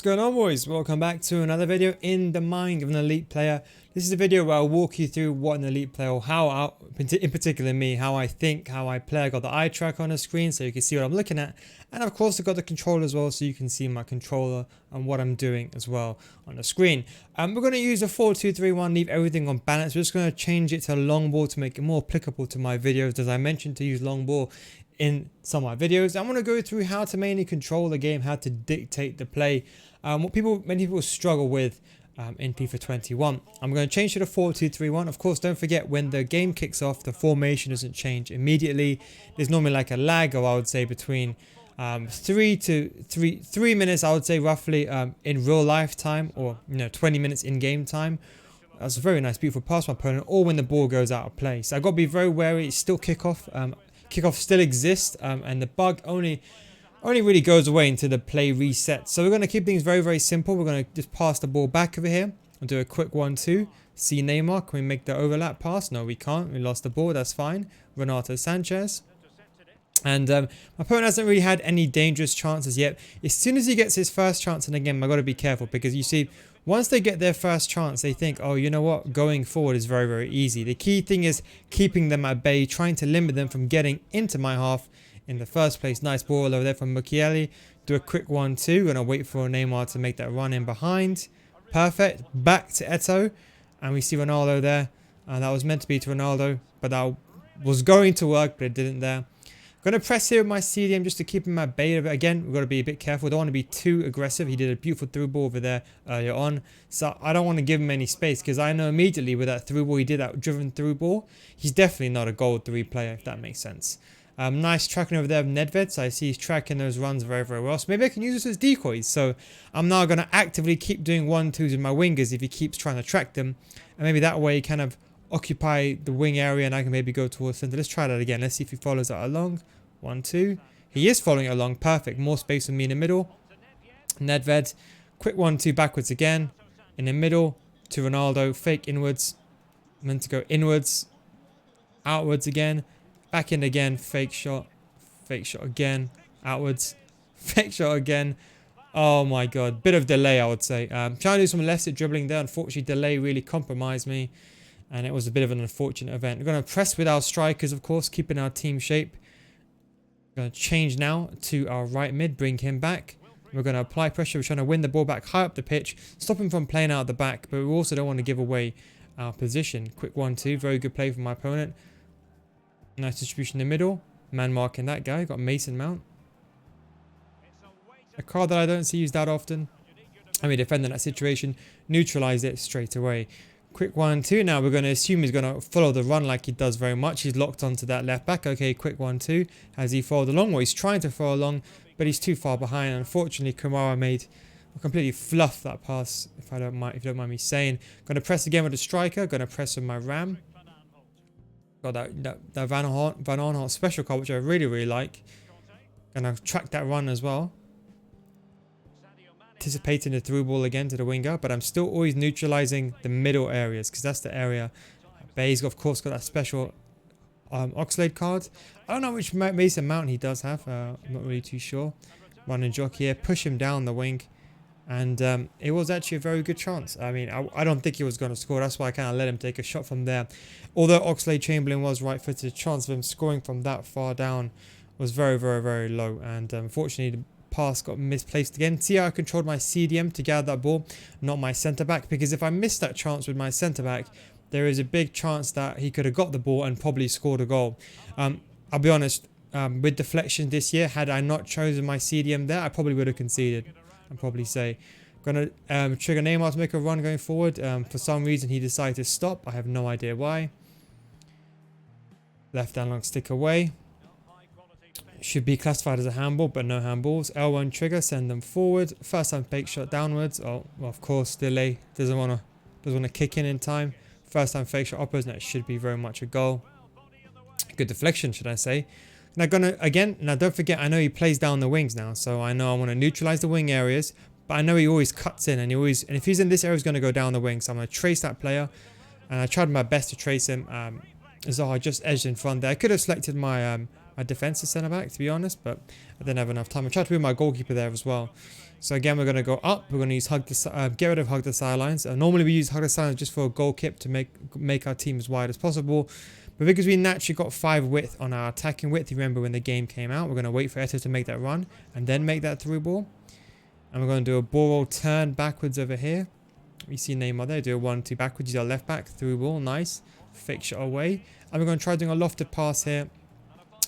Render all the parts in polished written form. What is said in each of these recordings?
What's going on, boys? Welcome back to another video in the mind of an elite player. This is a video where I'll walk you through what an elite player, or in particular me, how I think, how I play. I got the eye tracker on the screen so you can see what I'm looking at, and of course I got the controller as well so you can see my controller and what I'm doing as well on the screen. We're going to use a 4-2-3-1, leave everything on balance. We're just going to change it to a long ball to make it more applicable to my videos, as I mentioned to use long ball in some of my videos. I'm going to go through how to mainly control the game, how to dictate the play, what many people struggle with in FIFA 21. I'm going to change to the 4-2-3-1. Of course, don't forget, when the game kicks off, the formation doesn't change immediately. There's normally like a lag, or I would say between 3 minutes, I would say roughly, in real life time, or 20 minutes in game time. That's a very nice, beautiful pass from my opponent, or when the ball goes out of play. So I've got to be very wary. It's still kickoff. Kickoff still exists, and the bug only really goes away until the play resets. So we're going to keep things very, very simple. We're going to just pass the ball back over here and do a quick 1-2. See Neymar. Can we make the overlap pass? No, we can't. We lost the ball. That's fine. Renato Sanchez. And my opponent hasn't really had any dangerous chances yet. As soon as he gets his first chance in the game, I've got to be careful, because you see, once they get their first chance, they think, oh, you know what, going forward is very, very easy. The key thing is keeping them at bay, trying to limit them from getting into my half in the first place. Nice ball over there from Mukiele. Do a quick 1-2. Gonna wait for Neymar to make that run in behind. Perfect. Back to Eto'o. And we see Ronaldo there. That was meant to be to Ronaldo, but that was going to work, but it didn't there. Going to press here with my CDM just to keep him at bay. Again, we've got to be a bit careful. Don't want to be too aggressive. He did a beautiful through ball over there earlier on. So I don't want to give him any space, because I know immediately with that through ball, he did that driven through ball. He's definitely not a gold 3 player, if that makes sense. Nice tracking over there of Nedved. So I see he's tracking those runs very, very well. So maybe I can use this as decoys. So I'm now going to actively keep doing 1-2s with my wingers if he keeps trying to track them. And maybe that way kind of occupy the wing area and I can maybe go towards center. Let's try that again. Let's see if he follows that along. 1-2. He is following it along. Perfect. More space for me in the middle. Nedved. Quick 1-2 backwards again. In the middle to Ronaldo. Fake inwards. Meant to go inwards. Outwards again. Back in again. Fake shot. Fake shot again. Outwards. Fake shot again. Oh my god. Bit of delay, I would say. Trying to do some left-foot dribbling there. Unfortunately, delay really compromised me. And it was a bit of an unfortunate event. We're going to press with our strikers, of course, keeping our team shape. We're going to change now to our right mid, bring him back. We're going to apply pressure. We're trying to win the ball back high up the pitch, stop him from playing out the back, but we also don't want to give away our position. Quick 1-2, very good play from my opponent. Nice distribution in the middle. Man marking that guy. Got Mason Mount. A card that I don't see used that often. I mean, defending that situation, neutralize it straight away. Quick 1-2. Now we're going to assume he's going to follow the run like he does very much. He's locked onto that left back. Okay, quick 1-2. Has he followed along? Well, he's trying to follow along, but he's too far behind. Unfortunately, Kamara completely fluffed that pass, if you don't mind me saying. Going to press again with the striker. Going to press with my Ram. Got that Van Aanholt special card, which I really, really like. Going to track that run as well. Anticipating the through ball again to the winger, but I'm still always neutralizing the middle areas, because that's the area. Bay's of course got that special Oxlade card. I don't know which Mason Mount he does have. I'm not really too sure. Run and jock here, push him down the wing, and it was actually a very good chance. I mean, I don't think he was going to score. That's why I kind of let him take a shot from there. Although Oxlade-Chamberlain was right-footed, the chance of him scoring from that far down was very, very, very low. And unfortunately, the pass got misplaced again. See how I controlled my CDM to gather that ball, not my centre back, because if I missed that chance with my centre back, there is a big chance that he could have got the ball and probably scored a goal. I'll be honest, with deflection this year, had I not chosen my CDM there, I probably would have conceded. I'd probably say. Gonna trigger Neymar to make a run going forward. For some reason he decided to stop. I have no idea why. Left down long stick away. Should be classified as a handball, but no handballs. L1 trigger, send them forward. First time fake shot downwards. Oh, well, of course, delay. Doesn't want to kick in time. First time fake shot uppers. That should be very much a goal. Good deflection, should I say. Now now don't forget, I know he plays down the wings now, so I know I want to neutralize the wing areas, but I know he always cuts in, and if he's in this area, he's going to go down the wing. So I'm going to trace that player, and I tried my best to trace him. Zaha just edged in front there. I could have selected my a defensive centre back, to be honest, but I didn't have enough time. I tried to move my goalkeeper there as well. So again, we're going to go up. We're going to use get rid of hug the sidelines. Normally we use hug the sidelines just for a goal kick to make our team as wide as possible. But because we naturally got 5 width on our attacking width, you remember when the game came out, we're going to wait for Eto to make that run and then make that through ball. And we're going to do a ball roll turn backwards over here. You see Neymar there, do a 1-2 backwards, use our left back, through ball, nice. Fake shot away. And we're going to try doing a lofted pass here.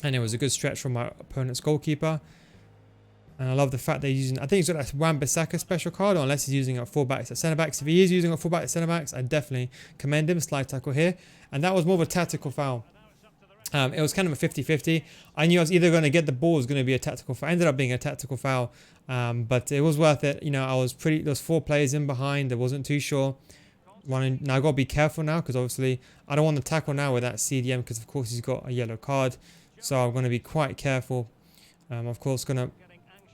And it was a good stretch from my opponent's goalkeeper. And I love the fact they're using, I think he's got that Wan-Bissaka special card, or unless he's using it at fullbacks at centre backs. If he is using it at fullback at centre backs, I definitely commend him. Slide tackle here. And that was more of a tactical foul. It was kind of a 50-50. I knew I was either going to get the ball, it was going to be a tactical foul. It ended up being a tactical foul. But it was worth it. You know, there was 4 players in behind. I wasn't too sure. Now I've got to be careful now, because obviously I don't want to tackle now with that CDM, because of course he's got a yellow card. So I'm going to be quite careful. Of course, don't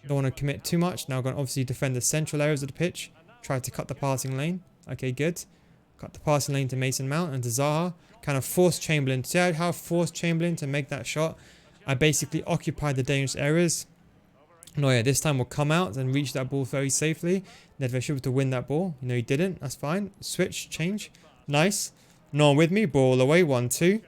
want to commit too much. Now I'm going to obviously defend the central areas of the pitch. Try to cut the passing lane. Okay, good. Cut the passing lane to Mason Mount and to Zaha. Kind of forced Chamberlain. See how I forced Chamberlain to make that shot? I basically occupied the dangerous areas. No, yeah, this time we'll come out and reach that ball very safely. Nedved should be able to win that ball. You know, he didn't. That's fine. Switch, change. Nice. No one with me. Ball away. 1-2.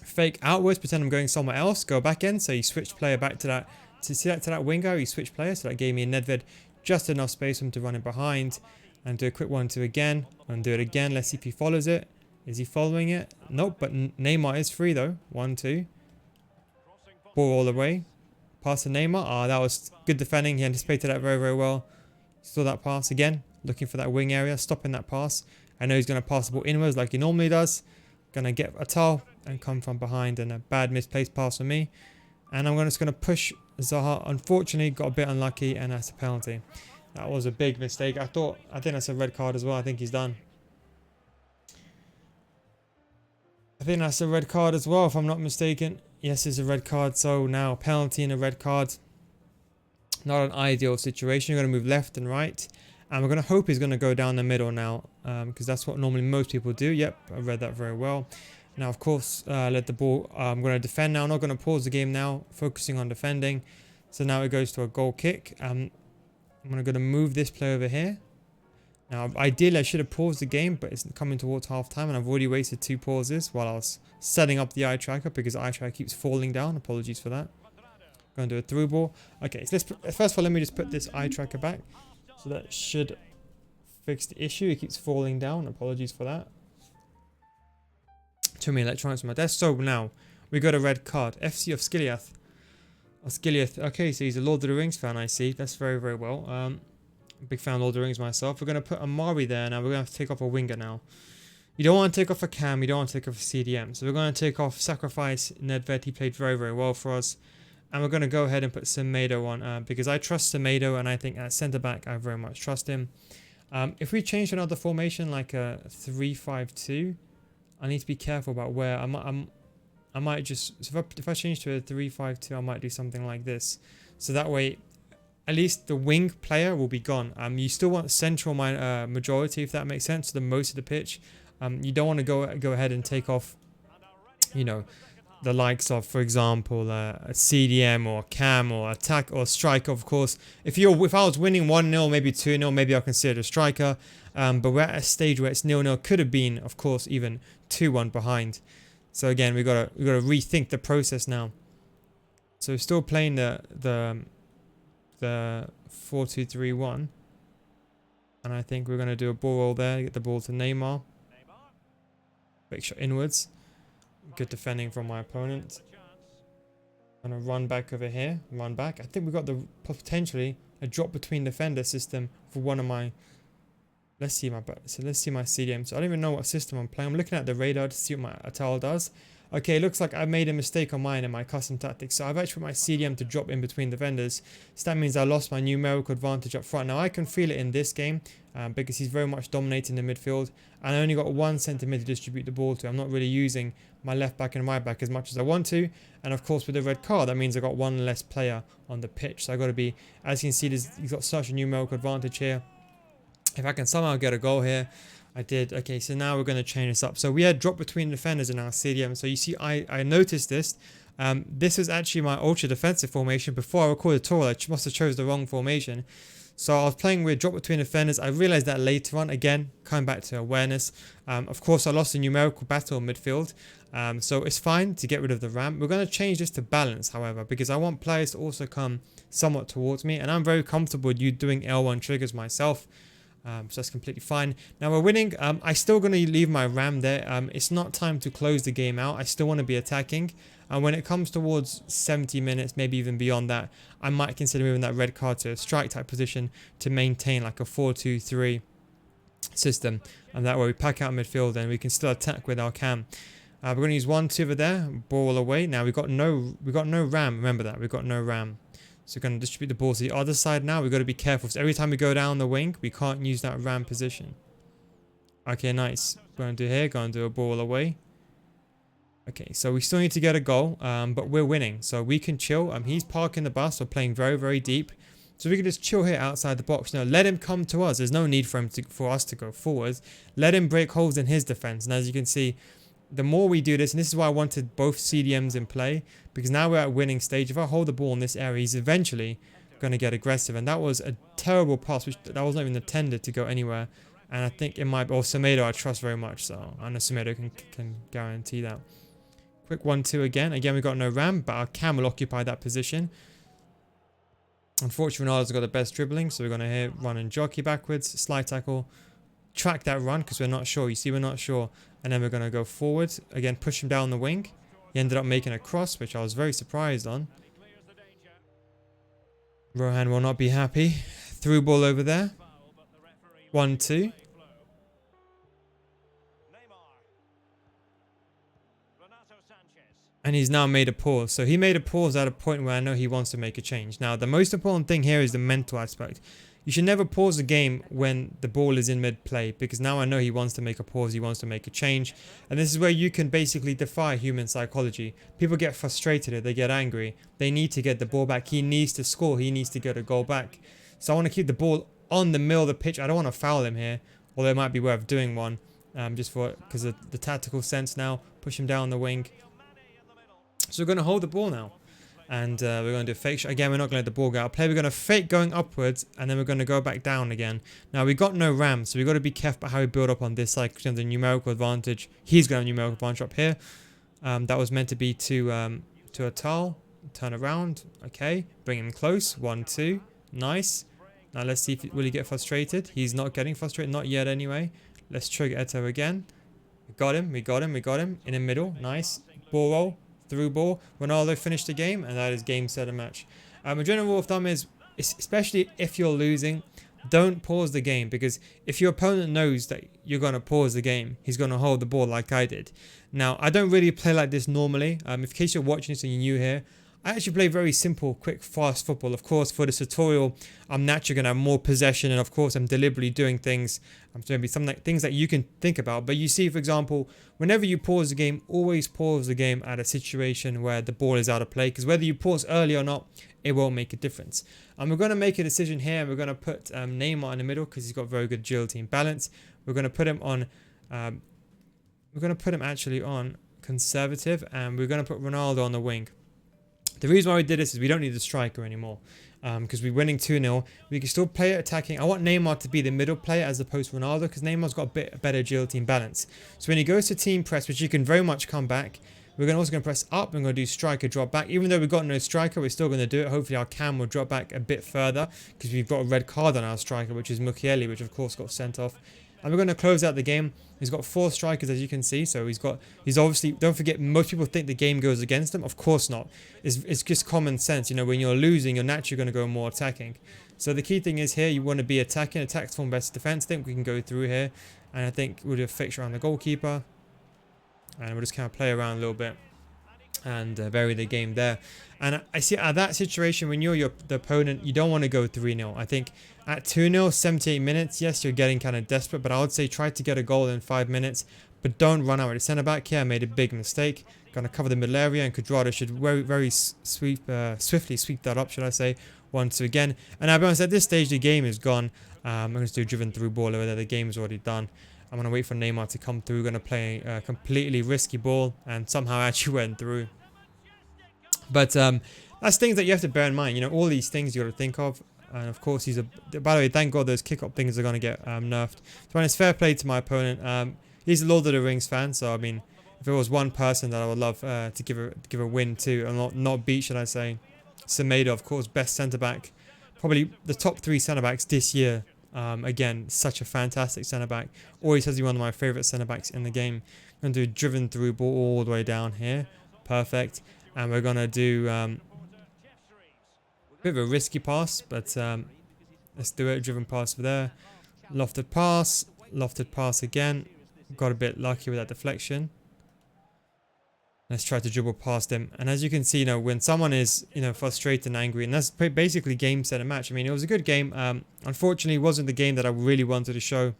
Fake outwards. Pretend I'm going somewhere else. Go back in. So he switched player back to that. To that winger, he switched players. So that gave me a Nedved just enough space for him to run in behind. And do a quick 1-2 again. And do it again. Let's see if he follows it. Is he following it? Nope. But Neymar is free though. 1-2. Ball all the way. Pass to Neymar. Ah, that was good defending. He anticipated that very, very well. Saw that pass again. Looking for that wing area. Stopping that pass. I know he's going to pass the ball inwards like he normally does. Going to get a towel and come from behind. And a bad misplaced pass for me. And I'm just going to push Zaha. Unfortunately, got a bit unlucky. And that's a penalty. That was a big mistake. I think that's a red card as well. I think he's done. I think that's a red card as well, if I'm not mistaken. Yes, it's a red card. So now penalty and a red card. Not an ideal situation. You're going to move left and right. And we're going to hope he's going to go down the middle now. Because that's what normally most people do. Yep, I read that very well. Now, of course, let the ball. I'm going to defend now. I'm not going to pause the game now. Focusing on defending. So now it goes to a goal kick. I'm going to move this player over here. Now, ideally, I should have paused the game, but it's coming towards half time, and I've already wasted 2 pauses while I was setting up the eye tracker, because the eye tracker keeps falling down. Apologies for that. Going to do a through ball. Okay, so first of all, let me just put this eye tracker back. So that should fix the issue. It keeps falling down. Apologies for that. Too many electronics on my desk. So now we got a red card. FC of Skiliath. Okay, so he's a Lord of the Rings fan, I see. That's very, very well. Big fan of Lord of the Rings myself. We're going to put Amari there now. We're going to have to take off a winger now. You don't want to take off a Cam. You don't want to take off a CDM. So we're going to take off Sacrifice Nedved. He played very, very well for us. And we're going to go ahead and put Semedo on. Because I trust Semedo. And I think at centre-back, I very much trust him. If we change to another formation, like a 3-5-2, I need to be careful about where I might just... So if I change to a 3-5-2, I might do something like this. So that way... At least the wing player will be gone. You still want central majority, if that makes sense, the most of the pitch. You don't want to go ahead and take off, you know, the likes of, for example, a CDM or Cam or attack or striker. Of course, if I was winning 1-0, maybe 2-0, maybe I'll consider a striker. But we're at a stage where it's 0-0. Could have been, of course, even 2-1 behind. So again, we gotta rethink the process now. So still playing the 4-2-3-1, and I think we're going to do a ball roll there, get the ball to Neymar, big shot inwards, good defending from my opponent. I'm going to run back over here, I think we got the potentially a drop between defender system for one of my, let's see my CDM. So I don't even know what system I'm playing. I'm looking at the radar to see what my Atal does. Okay, it looks like I made a mistake on mine in my custom tactics. So I've actually put my CDM to drop in between defenders. So that means I lost my numerical advantage up front. Now I can feel it in this game because he's very much dominating the midfield. And I only got 1 centre mid to distribute the ball to. I'm not really using my left back and right back as much as I want to. And of course with the red card, that means I got 1 less player on the pitch. So I got to be, as you can see, he's got such a numerical advantage here. If I can somehow get a goal here, I did. Okay, so now we're going to change this up. So we had drop between defenders in our CDM. So you see, I noticed this. This was actually my ultra defensive formation. Before I recorded the tour, I must have chose the wrong formation. So I was playing with drop between defenders. I realized that later on, again, coming back to awareness. Of course, I lost a numerical battle in midfield. So it's fine to get rid of the ramp. We're going to change this to balance, however, because I want players to also come somewhat towards me. And I'm very comfortable with you doing L1 triggers myself. So that's completely fine. Now we're winning. I'm still going to leave my ram there. It's not time to close the game out. I still want to be attacking. And when it comes towards 70 minutes, maybe even beyond that, I might consider moving that red card to a strike type position to maintain like a 4-2-3 system. And that way we pack out midfield and we can still attack with our cam. We're going to use 1-2 over there, ball away. Now we've got no ram. Remember that, we've got no ram. So we're going to distribute the ball to the other side now. We've got to be careful. So every time we go down the wing, we can't use that ram position. Okay, nice. Going to do here, going to do a ball away. Okay, so we still need to get a goal, but we're winning. So we can chill. He's parking the bus. We're playing very, very deep. So we can just chill here outside the box. Now, let him come to us. There's no need for us to go forward. Let him break holes in his defense. And as you can see, the more we do this, and this is why I wanted both CDMs in play, because now we're at a winning stage. If I hold the ball in this area, he's eventually going to get aggressive. And that was a terrible pass, which that was not even intended to go anywhere. And I think it might be, or Semedo I trust very much. So I know Semedo can guarantee that. Quick 1-2 again. Again, we've got no ram, but our cam will occupy that position. Unfortunately, Ronaldo's got the best dribbling, so we're going to here run and jockey backwards, slide tackle, track that run because we're not sure. You see, we're not sure. And then we're going to go forward. Again, push him down the wing. He ended up making a cross, which I was very surprised on. Rohan will not be happy. Through ball over there. 1-2. And he's now made a pause. So he made a pause at a point where I know he wants to make a change. Now, the most important thing here is the mental aspect. You should never pause a game when the ball is in mid-play, because now I know he wants to make a pause, he wants to make a change. And this is where you can basically defy human psychology. People get frustrated, they get angry. They need to get the ball back. He needs to score. He needs to get a goal back. So I want to keep the ball on the middle of the pitch. I don't want to foul him here, although it might be worth doing one, just for because of the tactical sense now. Push him down the wing. So we're going to hold the ball now. And we're going to do a fake shot. Again, we're not going to let the ball go out of play. We're going to fake going upwards. And then we're going to go back down again. Now, we got no ram. So we've got to be careful about how we build up on this side. Because we have the numerical advantage. He's going to have numerical advantage up here. That was meant to be to a towel. Turn around. Okay. Bring him close. 1-2. Nice. Now, let's see if will he get frustrated. He's not getting frustrated. Not yet anyway. Let's trigger Eto again. We got him. We got him. We got him. In the middle. Nice. Ball roll. Through ball. Ronaldo finished the game, and that is game, set, and match. A general rule of thumb is, especially if you're losing, don't pause the game, because if your opponent knows that you're going to pause the game, he's going to hold the ball like I did. Now, I don't really play like this normally. In case you're watching this and you're new here, I actually play very simple, quick, fast football. Of course, for this tutorial, I'm naturally going to have more possession, and of course, I'm deliberately doing things. I'm going to be some things that you can think about. But you see, for example, whenever you pause the game, always pause the game at a situation where the ball is out of play, because whether you pause early or not, it won't make a difference. And we're going to make a decision here, and we're going to put Neymar in the middle because he's got very good agility and balance. We're going to put him on. We're going to put him actually on conservative, and we're going to put Ronaldo on the wing. The reason why we did this is we don't need the striker anymore, because we're winning 2-0. We can still play it attacking. I want Neymar to be the middle player as opposed to Ronaldo, because Neymar's got a bit better agility and balance. So when he goes to team press, which you can very much come back, we're also going to press up. We're going to do striker drop back. Even though we've got no striker, we're still going to do it. Hopefully our cam will drop back a bit further, because we've got a red card on our striker, which is Mukiele, which of course got sent off. And we're going to close out the game. He's got 4 strikers, as you can see. So he's obviously, don't forget, most people think the game goes against him. Of course not. It's just common sense. You know, when you're losing, you're naturally going to go more attacking. So the key thing is here, you want to be attacking. Attacks form best defense. I think we can go through here. And I think we'll do a fixture around the goalkeeper. And we'll just kind of play around a little bit and vary the game there. And I see at that situation, when you're the opponent, you don't want to go 3-0. I think at 2-0, 78 minutes, yes, you're getting kind of desperate, but I would say try to get a goal in 5 minutes, but don't run out with the centre-back here. I made a big mistake. Going to cover the middle area, and Cuadrado should very swiftly sweep that up, should I say, 1-2 again. And I'll be honest, at this stage, the game is gone. I'm going to do a driven through ball over there. The game is already done. I'm going to wait for Neymar to come through. Going to play a completely risky ball, and somehow actually went through. But that's things that you have to bear in mind. You know, all these things you got to think of. And of course, by the way, thank God those kick-up things are going to get nerfed. So it's fair play to my opponent. He's a Lord of the Rings fan, so I mean, if there was one person that I would love to give a win to, and not beat, should I say, Semedo, of course, best centre back, probably the top 3 centre backs this year. Again, such a fantastic centre back. Always has been one of my favourite centre backs in the game. I'm going to do a driven through ball all the way down here, perfect. And we're going to do a bit of a risky pass, but let's do it. Driven pass for there, lofted pass again. Got a bit lucky with that deflection. Let's try to dribble past him. And as you can see, you know, when someone is, you know, frustrated and angry, and that's basically game, set, and match. I mean, it was a good game. Unfortunately, it wasn't the game that I really wanted to show.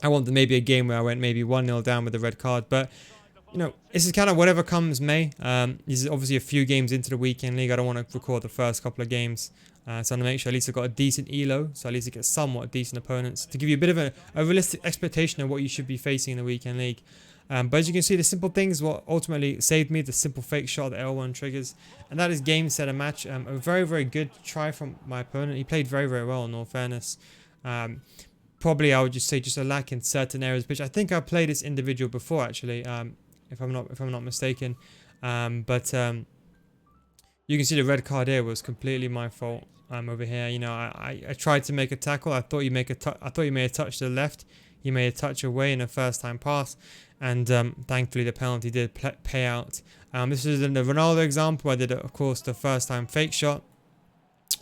I wanted maybe a game where I went maybe 1-0 down with the red card. But, you know, this is kind of whatever comes may. This is obviously a few games into the weekend league. I don't want to record the first couple of games. So I'm going to make sure at least I've got a decent elo. So at least I get somewhat decent opponents. To give you a bit of a realistic expectation of what you should be facing in the weekend league. But as you can see, the simple things what ultimately saved me, the simple fake shot, the L1 triggers. And that is game, set, and match. A very, very good try from my opponent. He played very, very well in all fairness. Probably I would just say just a lack in certain areas, which I think I played this individual before actually, if I'm not mistaken. But you can see the red card here was completely my fault. Over here, you know, I tried to make a tackle. I thought he made a touch to the left. He made a touch away in a first time pass, and thankfully the penalty did pay out. This is in the Ronaldo example. I did, of course, the first time fake shot.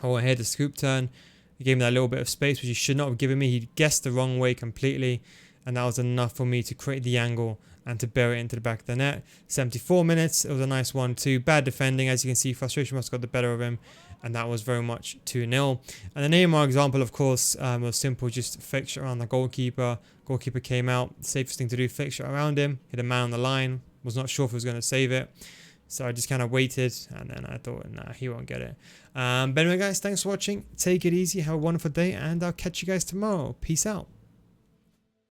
Oh, I had the scoop turn. He gave me that little bit of space, which he should not have given me. He guessed the wrong way completely, and that was enough for me to create the angle and to bury it into the back of the net. 74 minutes. It was a nice 1-2. Bad defending, as you can see. Frustration must have got the better of him, and that was very much 2-0. And the Neymar example, of course, was simple. Just fake shot around the goalkeeper. Goalkeeper came out. Safest thing to do, fake shot around him. Hit a man on the line. Was not sure if he was going to save it. So I just kind of waited, and then I thought, nah, he won't get it. But anyway, guys, thanks for watching. Take it easy. Have a wonderful day, and I'll catch you guys tomorrow. Peace out.